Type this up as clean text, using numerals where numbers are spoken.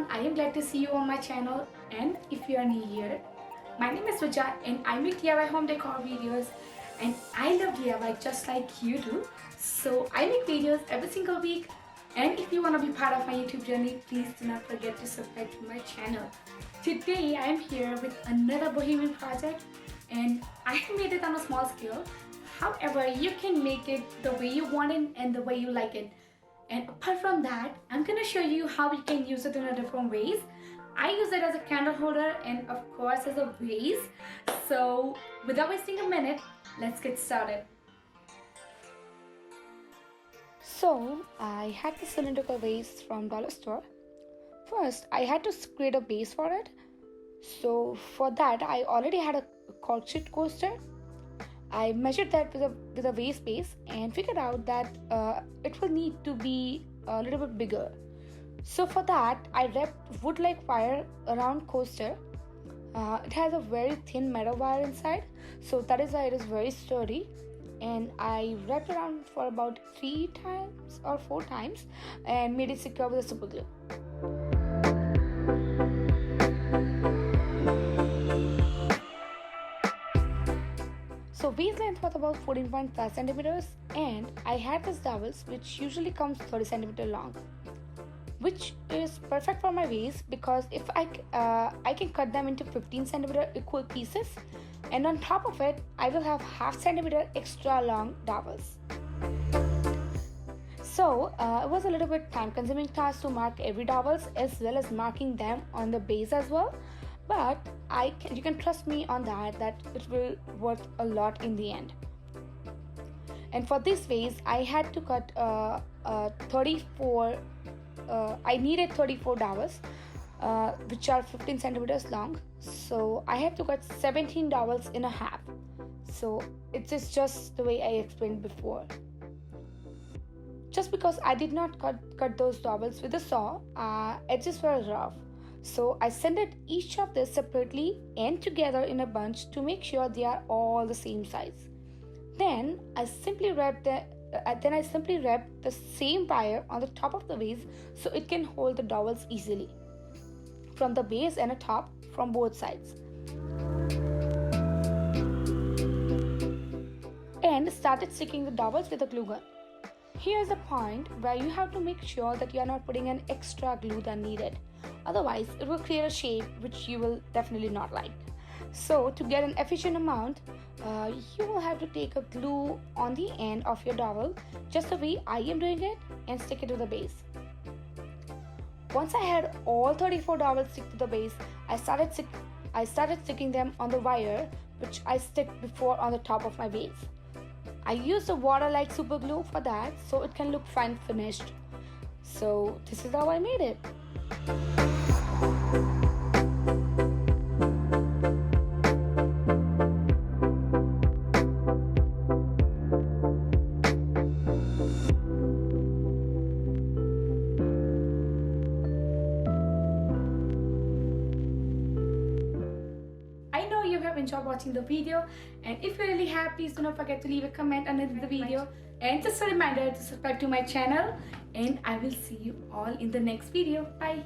everyone, I am glad to see you on my channel, and if you are new here, my name is Ruja and I make DIY home decor videos, and I love DIY just like you do. So I make videos every single week, and if you want to be part of my YouTube journey, please do not forget to subscribe to my channel. Today I am here with another Bohemian project, and I have made it on a small scale. However, you can make it the way you want it and the way you like it. And apart from that, I'm gonna show you how you can use it in a different ways. I use it as a candle holder and of course as a vase. So without wasting a minute, let's get started. So I had this cylindrical vase from dollar store. First, I had to create a base for it. So for that, I already had a cork sheet coaster. I measured that with a vase base and figured out that it will need to be a little bit bigger. So for that, I wrapped wood-like wire around coaster. It has a very thin metal wire inside, so that is why it is very sturdy. And I wrapped around for about 3 times or 4 times and made it secure with a super glue. So vase length was about 14.5 centimeters, and I had this dowels which usually comes 30 centimeter long, which is perfect for my vase because if I can cut them into 15 centimeter equal pieces, and on top of it I will have half centimeter extra long dowels. So it was a little bit time consuming task to mark every dowels as well as marking them on the base as well. But you can trust me on that it will worth a lot in the end. And for this vase, I had to cut 34. I needed 34 dowels, which are 15 centimeters long. So I had to cut 17 dowels in a half. So it is just the way I explained before. Just because I did not cut those dowels with a saw, edges were rough. So I sanded each of this separately and together in a bunch to make sure they are all the same size. Then I simply wrapped the same wire on the top of the vase so it can hold the dowels easily from the base and the top from both sides. And started sticking the dowels with a glue gun. Here's the point where you have to make sure that you are not putting an extra glue than needed. Otherwise, it will create a shape which you will definitely not like. So to get an efficient amount, you will have to take a glue on the end of your dowel, just the way I am doing it, and stick it to the base. Once I had all 34 dowels stick to the base, I started sticking them on the wire which I stick before on the top of my base. I used a water-like super glue for that so it can look fine finished. So this is how I made it. I know you have enjoyed watching the video, and if you really have, please do not forget to leave a comment under the video, and just a reminder to subscribe to my channel, and I will see you all in the next video. Bye.